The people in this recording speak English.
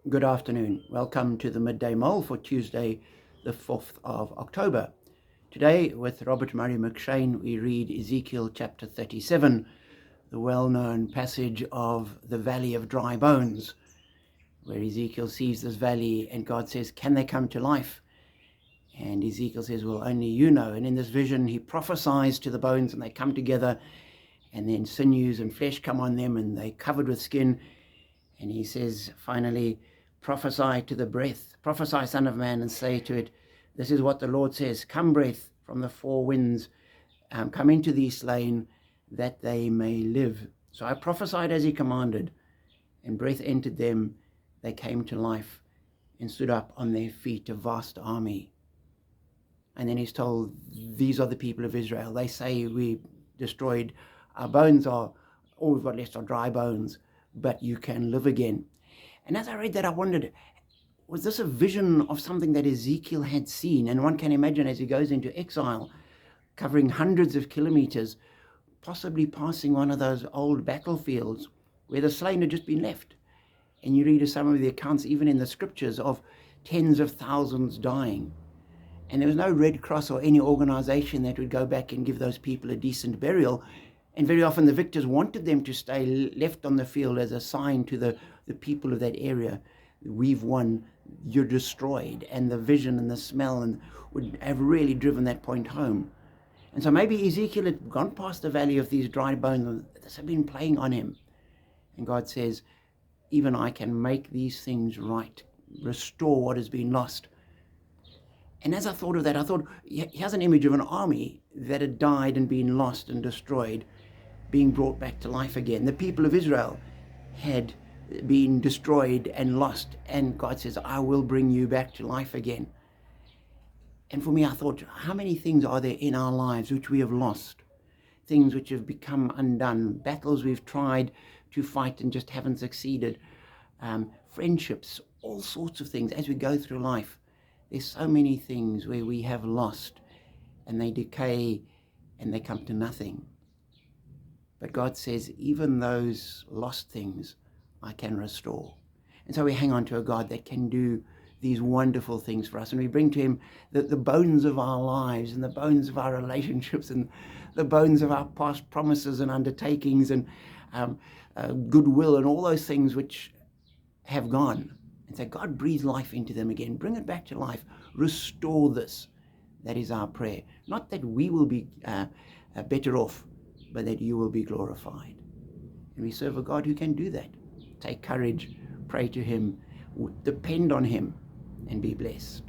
Good afternoon. Welcome to the Midday Mull for Tuesday, the 4th of October. Today, with Robert Murray McShane, we read Ezekiel chapter 37, the well-known passage of the Valley of Dry Bones, where Ezekiel sees this valley and God says, can they come to life? And Ezekiel says, well, only you know. And in this vision, he prophesies to the bones and they come together, and then sinews and flesh come on them and they're covered with skin. And he says, finally, prophesy to the breath. Prophesy, son of man, and say to it, this is what the Lord says. Come, breath from the four winds, come into these slain, that they may live. So I prophesied as he commanded, and breath entered them. They came to life and stood up on their feet, a vast army. And then he's told, these are the people of Israel. They say we destroyed, our bones are, all we've got left are dry bones, but you can live again. And as I read that, I wondered, was this a vision of something that Ezekiel had seen? And one can imagine as he goes into exile, covering hundreds of kilometers, possibly passing one of those old battlefields where the slain had just been left. And you read some of the accounts, even in the scriptures, of tens of thousands dying. And there was no Red Cross or any organization that would go back and give those people a decent burial. And very often the victors wanted them to stay left on the field as a sign to the people of that area. We've won, you're destroyed. And the vision and the smell and would have really driven that point home. And so maybe Ezekiel had gone past the valley of these dry bones. This had been playing on him. And God says, even I can make these things right, restore what has been lost. And as I thought of that, I thought, here's an image of an army that had died and been lost and destroyed, being brought back to life again. The people of Israel had been destroyed and lost, and God says, I will bring you back to life again. And for me, I thought, how many things are there in our lives which we have lost? Things which have become undone, battles we've tried to fight and just haven't succeeded, friendships, all sorts of things as we go through life. There's so many things where we have lost and they decay and they come to nothing. But God says, even those lost things, I can restore. And so we hang on to a God that can do these wonderful things for us. And we bring to him the bones of our lives and the bones of our relationships and the bones of our past promises and undertakings and goodwill and all those things which have gone. And say, God, breathe life into them again. Bring it back to life. Restore this. That is our prayer. Not that we will be better off, but that you will be glorified. And we serve a God who can do that. Take courage, pray to him, depend on him, and be blessed.